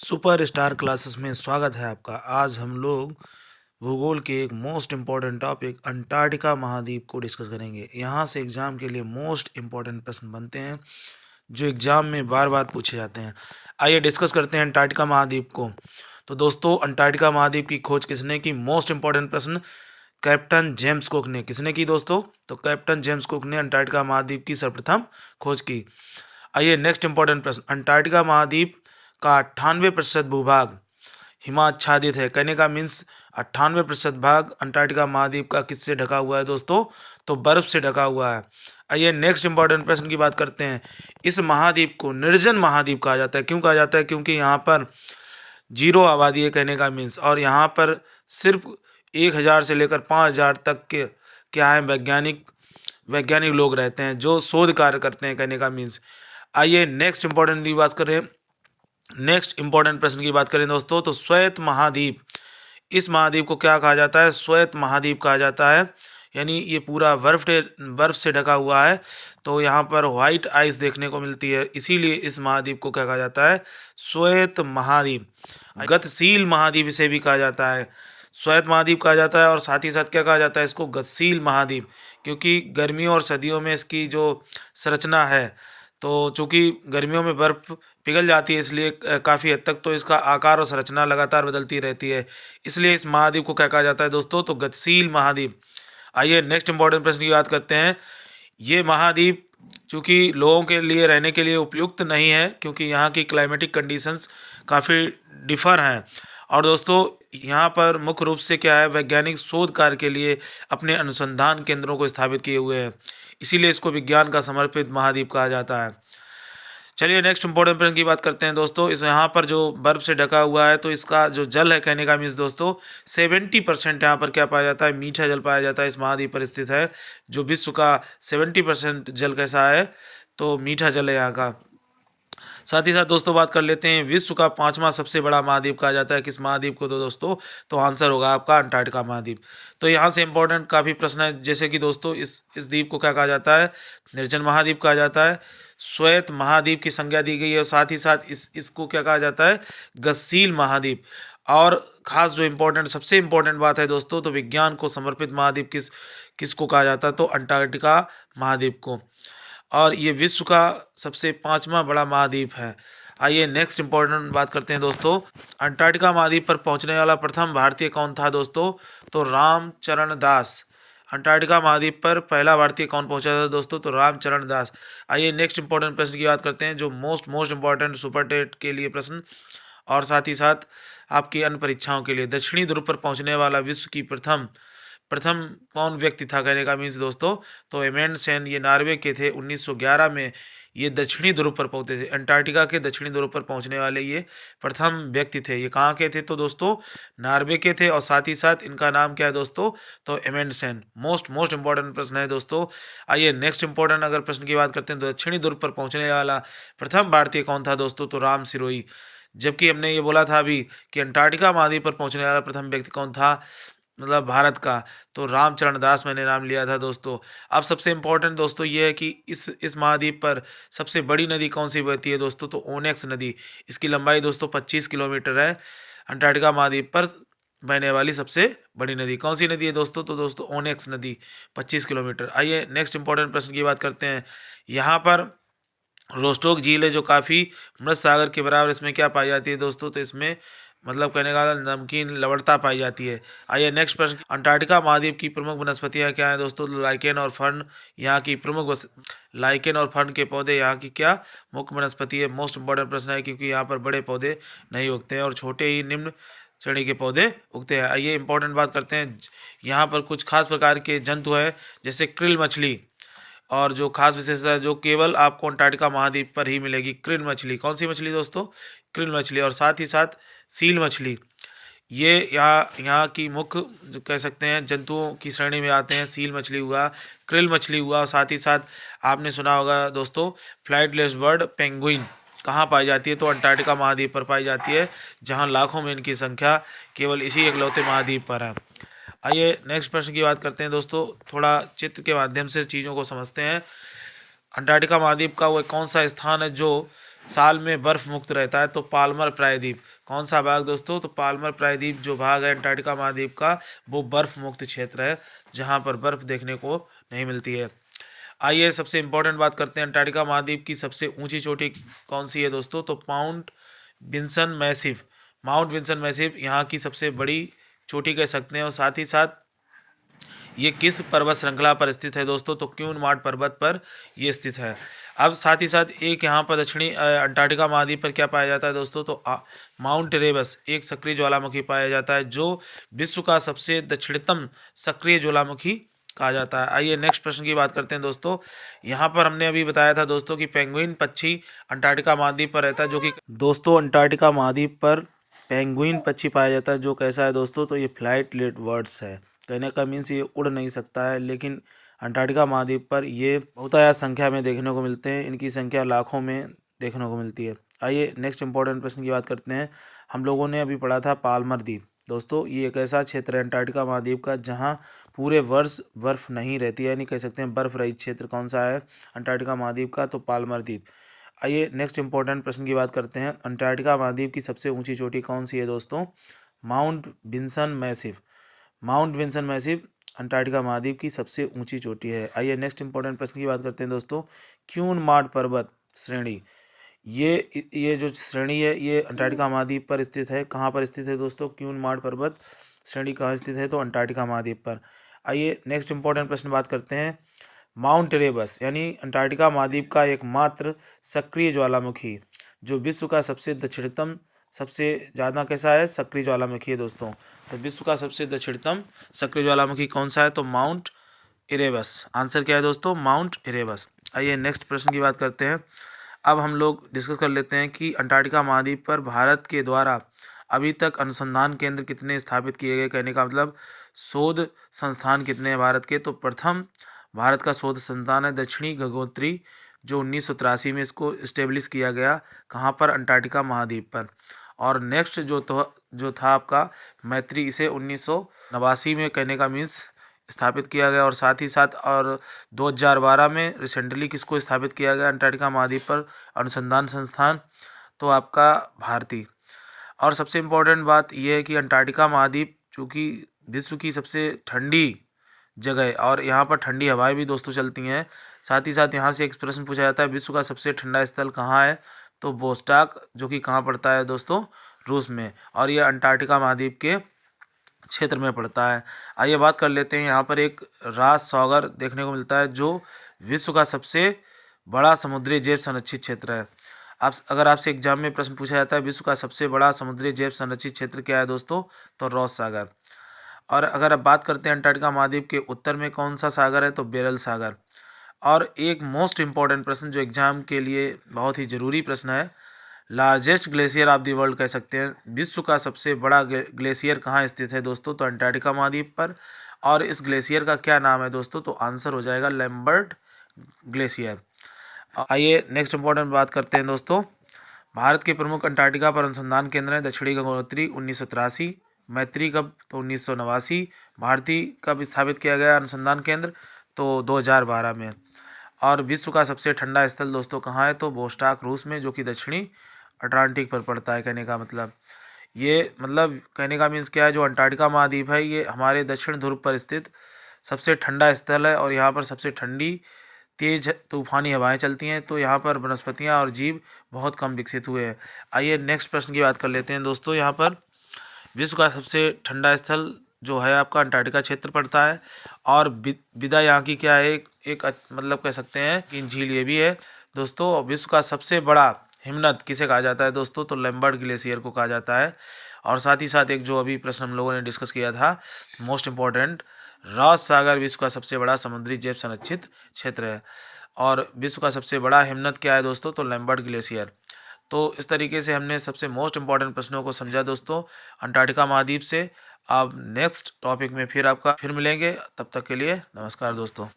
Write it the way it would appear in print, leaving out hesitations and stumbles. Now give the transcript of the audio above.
Super star classes में स्वागत है आपका। आज हम लोग भूगोल के एक मोस्ट इम्पॉर्टेंट टॉपिक अंटार्कटिका महाद्वीप को डिस्कस करेंगे। यहाँ से एग्जाम के लिए मोस्ट इम्पॉर्टेंट प्रश्न बनते हैं जो एग्जाम में बार बार पूछे जाते हैं। आइए डिस्कस करते हैं अंटार्कटिका महाद्वीप को। तो दोस्तों, अंटार्कटिका महाद्वीप की खोज किसने की? मोस्ट इम्पॉर्टेंट प्रश्न, कैप्टन जेम्स कुक ने। किसने की दोस्तों? तो कैप्टन जेम्स कुक ने अंटार्कटिका महाद्वीप की सर्वप्रथम खोज की। आइए नेक्स्ट इंपॉर्टेंट प्रश्न, अंटार्कटिका महाद्वीप का 98% भूभाग हिमाच्छादित है। कहने का मीन्स 98% भाग अंटार्कटिका महाद्वीप का किससे ढका हुआ है दोस्तों? तो बर्फ से ढका हुआ है। आइए नेक्स्ट इंपॉर्टेंट प्रश्न की बात करते हैं। इस महाद्वीप को निर्जन महाद्वीप कहा जाता है। क्यों कहा जाता है? क्योंकि यहाँ पर जीरो आबादी है कहने का मीन्स, और यहाँ पर सिर्फ 1000 से लेकर 5000 तक के क्या है वैज्ञानिक लोग रहते हैं जो शोध कार्य करते हैं कहने का मीन्स। आइए नेक्स्ट इंपॉर्टेंट की बात करें। नेक्स्ट इंपॉर्टेंट प्रश्न की बात करें दोस्तों, तो श्वेत महाद्वीप, इस महाद्वीप को क्या कहा जाता है? श्वेत महाद्वीप कहा जाता है। यानी ये पूरा बर्फ से ढका हुआ है, तो यहाँ पर व्हाइट आइस देखने को मिलती है, इसीलिए इस महाद्वीप को क्या कहा जाता है? श्वेत महाद्वीप। गतिशील महाद्वीप इसे भी कहा जाता है, श्वेत महाद्वीप कहा जाता है। और साथ ही साथ क्या कहा जाता है इसको? गतिशील महाद्वीप, क्योंकि गर्मियों और सर्दियों में इसकी जो संरचना है, तो चूँकि गर्मियों में बर्फ़ पिघल जाती है, इसलिए काफ़ी हद तक तो इसका आकार और संरचना लगातार बदलती रहती है, इसलिए इस महाद्वीप को क्या कहा जाता है दोस्तों? तो गतिशील महाद्वीप। आइए नेक्स्ट इंपॉर्टेंट प्रश्न की बात करते हैं। ये महाद्वीप चूँकि लोगों के लिए रहने के लिए उपयुक्त नहीं है, क्योंकि यहाँ की क्लाइमेटिक कंडीशंस काफ़ी डिफ़र हैं। और दोस्तों, यहाँ पर मुख्य रूप से क्या है, वैज्ञानिक शोध कार्य के लिए अपने अनुसंधान केंद्रों को स्थापित किए हुए हैं, इसीलिए इसको विज्ञान का समर्पित महाद्वीप कहा जाता है। चलिए नेक्स्ट इंपॉर्टेंट प्रश्न की बात करते हैं दोस्तों। इस यहाँ पर जो बर्फ से ढका हुआ है, तो इसका जो जल है कहने का मीन्स दोस्तों 70% यहाँ पर क्या पाया जाता है? मीठा जल पाया जाता है। इस महाद्वीप पर स्थित है जो विश्व का 70% जल कैसा है? तो मीठा जल है यहाँ का। साथ ही साथ दोस्तों बात कर लेते हैं, विश्व का 5वां सबसे बड़ा महाद्वीप कहा जाता है किस महाद्वीप को? तो दोस्तों, तो आंसर होगा आपका अंटार्कटिका महाद्वीप। तो यहाँ से इंपॉर्टेंट काफ़ी प्रश्न है, जैसे कि दोस्तों इस द्वीप को क्या कहा जाता है? निर्जन महाद्वीप कहा जाता है। श्वेत महाद्वीप की संज्ञा दी गई है, और साथ ही साथ इसको क्या कहा जाता है? गतिशील महाद्वीप। और खास जो इम्पोर्टेंट, सबसे इम्पोर्टेंट बात है दोस्तों, तो विज्ञान को समर्पित महाद्वीप किसको कहा जाता है? तो अंटार्कटिका महाद्वीप को। और ये विश्व का सबसे 5वां बड़ा महाद्वीप है। आइए नेक्स्ट इंपॉर्टेंट बात करते हैं दोस्तों। अंटार्कटिका महाद्वीप पर पहुंचने वाला प्रथम भारतीय कौन था दोस्तों? तो रामचरण दास। अंटार्कटिका महाद्वीप पर पहला भारतीय कौन पहुंचा था दोस्तों? तो रामचरण दास। आइए नेक्स्ट इंपॉर्टेंट प्रश्न की बात करते हैं, जो मोस्ट इंपॉर्टेंट सुपर टेट के लिए प्रश्न, और साथ ही साथ आपकी अन्य परीक्षाओं के लिए। दक्षिणी ध्रुव पर पहुंचने वाला विश्व की प्रथम कौन व्यक्ति था कहने का मीन्स दोस्तों? तो एमेंडसेन, ये नॉर्वे के थे। 1911 में ये दक्षिणी ध्रुव पर पहुंचे थे। अंटार्कटिका के दक्षिणी ध्रुव पर पहुंचने वाले ये प्रथम व्यक्ति थे। ये कहाँ के थे? तो दोस्तों नॉर्वे के थे, और साथ ही साथ इनका नाम क्या है दोस्तों? तो एमेंडसेन। मोस्ट इंपॉर्टेंट प्रश्न है दोस्तों। आइए नेक्स्ट इंपॉर्टेंट अगर प्रश्न की बात करते हैं, तो दक्षिणी ध्रुव पर पहुंचने वाला प्रथम भारतीय कौन था दोस्तों? तो राम सिरोही। जबकि हमने ये बोला था अभी कि अंटार्कटिका महाद्वीप पर पहुंचने वाला प्रथम व्यक्ति कौन था, मतलब भारत का, तो रामचरण दास मैंने नाम लिया था दोस्तों। अब सबसे इम्पोर्टेंट दोस्तों ये है कि इस महाद्वीप पर सबसे बड़ी नदी कौन सी बहती है दोस्तों? तो ओनेक्स नदी। इसकी लंबाई दोस्तों 25 किलोमीटर है। अंटार्कटिका महाद्वीप पर बहने वाली सबसे बड़ी नदी कौन सी नदी है दोस्तों? तो दोस्तों ओनेक्स नदी, 25 किलोमीटर। आइए नेक्स्ट इंपॉर्टेंट प्रश्न की बात करते हैं। यहाँ पर रोस्टोक झील है, जो काफ़ी मृत सागर के बराबर, इसमें क्या पाई जाती है दोस्तों? तो इसमें मतलब कहने का नमकीन लवणता पाई जाती है। आइए नेक्स्ट प्रश्न, अंटार्कटिका महाद्वीप की प्रमुख वनस्पतियाँ क्या हैं दोस्तों? लाइकेन और फर्न यहाँ की लाइकेन और फर्न के पौधे यहाँ की क्या मुख्य वनस्पति है? मोस्ट इंपॉर्टेंट प्रश्न है, क्योंकि यहाँ पर बड़े पौधे नहीं उगते हैं और छोटे ही निम्न श्रेणी के पौधे उगते हैं। आइए इंपॉर्टेंट बात करते हैं। यहाँ पर कुछ खास प्रकार के जंतु हैं, जैसे क्रिल मछली, और जो खास विशेषता है जो केवल आपको अंटार्कटिका महाद्वीप पर ही मिलेगी, क्रिल मछली। कौन सी मछली दोस्तों? क्रिल मछली। और साथ ही साथ सील मछली, ये यहाँ की मुख्य जो कह सकते हैं जंतुओं की श्रेणी में आते हैं। सील मछली हुआ, क्रिल मछली हुआ, और साथ ही साथ आपने सुना होगा दोस्तों फ्लाइटलेस बर्ड पेंगुइन कहाँ पाई जाती है? तो अंटार्कटिका महाद्वीप पर पाई जाती है, जहाँ लाखों में इनकी संख्या केवल इसी इकलौते महाद्वीप पर है। आइए नेक्स्ट प्रश्न की बात करते हैं दोस्तों। थोड़ा चित्र के माध्यम से चीज़ों को समझते हैं। अंटार्कटिका महाद्वीप का वो कौन सा स्थान है जो साल में बर्फ मुक्त रहता है? तो पाल्मर प्रायद्वीप। कौन सा भाग दोस्तों? तो पाल्मर प्रायद्वीप जो भाग है अंटार्कटिका महाद्वीप का, वो बर्फ मुक्त क्षेत्र है जहाँ पर बर्फ देखने को नहीं मिलती है। आइए सबसे इम्पोर्टेंट बात करते हैं, अंटार्कटिका महाद्वीप की सबसे ऊंची चोटी कौन सी है दोस्तों? तो Mount Vinson Massif. Mount Vinson Massif यहाँ की सबसे बड़ी चोटी कह सकते हैं। और साथ ही साथ ये किस पर्वत श्रृंखला पर स्थित है दोस्तों? तो क्यून मार्ट पर्वत पर ये स्थित है। अब साथ ही साथ एक यहाँ पर दक्षिणी अंटार्कटिका महाद्वीप पर क्या पाया जाता है दोस्तों? तो माउंट इरेबस एक सक्रिय ज्वालामुखी पाया जाता है, जो विश्व का सबसे दक्षिणतम सक्रिय ज्वालामुखी कहा जाता है। आइए नेक्स्ट प्रश्न की बात करते हैं दोस्तों। यहाँ पर हमने अभी बताया था दोस्तों कि पेंगुइन पक्षी अंटार्कटिका महाद्वीप पर रहता है, जो कि दोस्तों अंटार्कटिका महाद्वीप पर पेंगुइन पक्षी पाया जाता है, जो कैसा है दोस्तों? तो ये फ्लाइट लेट बर्ड्स है। कहने का मीन्स ये उड़ नहीं सकता है, लेकिन अंटार्कटिका महाद्वीप पर ये बहुतायत संख्या में देखने को मिलते हैं। इनकी संख्या लाखों में देखने को मिलती है। आइए नेक्स्ट इंपॉर्टेंट प्रश्न की बात करते हैं। हम लोगों ने अभी पढ़ा था पाल्मर द्वीप। दोस्तों ये एक ऐसा क्षेत्र है अंटार्कटिका महाद्वीप का जहाँ पूरे वर्ष बर्फ नहीं रहती है, यानी कह सकते हैं बर्फ रहित क्षेत्र कौन सा है अंटार्कटिका महाद्वीप का? तो पाल्मर द्वीप। आइए नेक्स्ट इंपॉर्टेंट प्रश्न की बात करते हैं। अंटार्कटिका महाद्वीप की सबसे ऊंची चोटी कौन सी है दोस्तों? Mount Vinson Massif. Mount Vinson Massif Antarctica महाद्वीप की सबसे ऊंची चोटी है। आइए नेक्स्ट इंपॉर्टेंट प्रश्न की बात करते हैं दोस्तों। क्यून मार्ट पर्वत श्रेणी, ये जो श्रेणी है ये अंटार्कटिका महाद्वीप पर स्थित है। कहाँ पर स्थित है दोस्तों? क्यून मार्ट पर्वत श्रेणी कहाँ स्थित है? तो अंटार्कटिका महाद्वीप पर। आइए नेक्स्ट इंपॉर्टेंट प्रश्न बात करते हैं। माउंट इरेबस यानी अंटार्कटिका महाद्वीप का एकमात्र सक्रिय ज्वालामुखी, जो विश्व का सबसे दक्षिणतम सबसे ज़्यादा कैसा है सक्रिय ज्वालामुखी है दोस्तों? तो विश्व का सबसे दक्षिणतम सक्रिय ज्वालामुखी कौन सा है? तो माउंट इरेबस। आंसर क्या है दोस्तों? Mount Erebus. आइए नेक्स्ट प्रश्न की बात करते हैं। अब हम लोग डिस्कस कर लेते हैं कि अंटार्कटिका महाद्वीप पर भारत के द्वारा अभी तक अनुसंधान केंद्र कितने स्थापित किए गए। कहने का मतलब शोध संस्थान कितने हैं भारत के? तो प्रथम भारत का शोध संस्थान है दक्षिणी गंगोत्री, जो 1983 में इसको इस्टेब्लिश किया गया। कहाँ पर? अंटार्कटिका महाद्वीप पर। और नेक्स्ट जो था आपका मैत्री, इसे 1989 में कहने का मीन्स स्थापित किया गया। और साथ ही साथ और 2012 में रिसेंटली किसको स्थापित किया गया अंटार्कटिका महाद्वीप पर अनुसंधान संस्थान? तो आपका भारती। और सबसे इम्पोर्टेंट बात यह है कि अंटार्कटिका महाद्वीप चूँकि विश्व की सबसे ठंडी जगह है और यहाँ पर ठंडी हवाएं भी दोस्तों चलती हैं। साथ ही साथ यहाँ से एक प्रश्न पूछा जाता है, विश्व का सबसे ठंडा स्थल कहाँ है? तो वोस्टॉक, जो कि कहाँ पड़ता है दोस्तों? रूस में। और यह अंटार्कटिका महाद्वीप के क्षेत्र में पड़ता है। आइए बात कर लेते हैं। यहाँ पर एक रास सागर देखने को मिलता है, जो विश्व का सबसे बड़ा समुद्री जैव संरक्षित क्षेत्र है। अगर आपसे एग्जाम में प्रश्न पूछा जाता है विश्व का सबसे बड़ा समुद्री जैव संरक्षित क्षेत्र क्या है दोस्तों? तो रॉस सागर। और अगर अब बात करते हैं अंटार्कटिका महाद्वीप के उत्तर में कौन सा सागर है? तो बेरल सागर। और एक मोस्ट इम्पॉर्टेंट प्रश्न जो एग्जाम के लिए बहुत ही ज़रूरी प्रश्न है, largest glacier of the world कह सकते हैं, विश्व का सबसे बड़ा ग्लेशियर कहाँ स्थित है दोस्तों? तो अंटार्कटिका महाद्वीप पर। और इस ग्लेशियर का क्या नाम है दोस्तों? तो आंसर हो जाएगा लैम्बर्ट ग्लेशियर। आइए नेक्स्ट इंपॉर्टेंट बात करते हैं दोस्तों। भारत के प्रमुख अंटार्कटिका पर अनुसंधान केंद्र है दक्षिणी गंगोत्री 1983, मैत्री कब? तो 1989, भारती कब स्थापित किया गया अनुसंधान केंद्र? तो 2012 में। और विश्व का सबसे ठंडा स्थल दोस्तों कहाँ है? तो वोस्टॉक रूस में, जो कि दक्षिणी अटलांटिक पर पड़ता है। कहने का मतलब ये कहने का मीन्स क्या है, जो अंटार्कटिका महाद्वीप है ये हमारे दक्षिण ध्रुव पर स्थित सबसे ठंडा स्थल है और यहाँ पर सबसे ठंडी तेज तूफानी हवाएं चलती हैं। तो यहाँ पर वनस्पतियाँ और जीव बहुत कम विकसित हुए हैं। आइए नेक्स्ट प्रश्न की बात कर लेते हैं दोस्तों। यहाँ पर विश्व का सबसे ठंडा स्थल जो है आपका अंटार्कटिका क्षेत्र पड़ता है। और विदा यहाँ की क्या है, एक कह सकते हैं कि झील ये भी है दोस्तों। विश्व का सबसे बड़ा हिमनद किसे कहा जाता है दोस्तों? तो लैम्बर्ट ग्लेशियर को कहा जाता है। और साथ ही साथ एक जो अभी प्रश्न हम लोगों ने डिस्कस किया था मोस्ट इम्पॉर्टेंट, रॉस सागर विश्व का सबसे बड़ा समुद्री जैव संरक्षित क्षेत्र है। और विश्व का सबसे बड़ा हिमनद क्या है दोस्तों? तो लैम्बर्ट ग्लेशियर। तो इस तरीके से हमने सबसे मोस्ट इम्पॉर्टेंट प्रश्नों को समझा दोस्तों अंटार्कटिका महाद्वीप से। अब नेक्स्ट टॉपिक में फिर मिलेंगे। तब तक के लिए नमस्कार दोस्तों।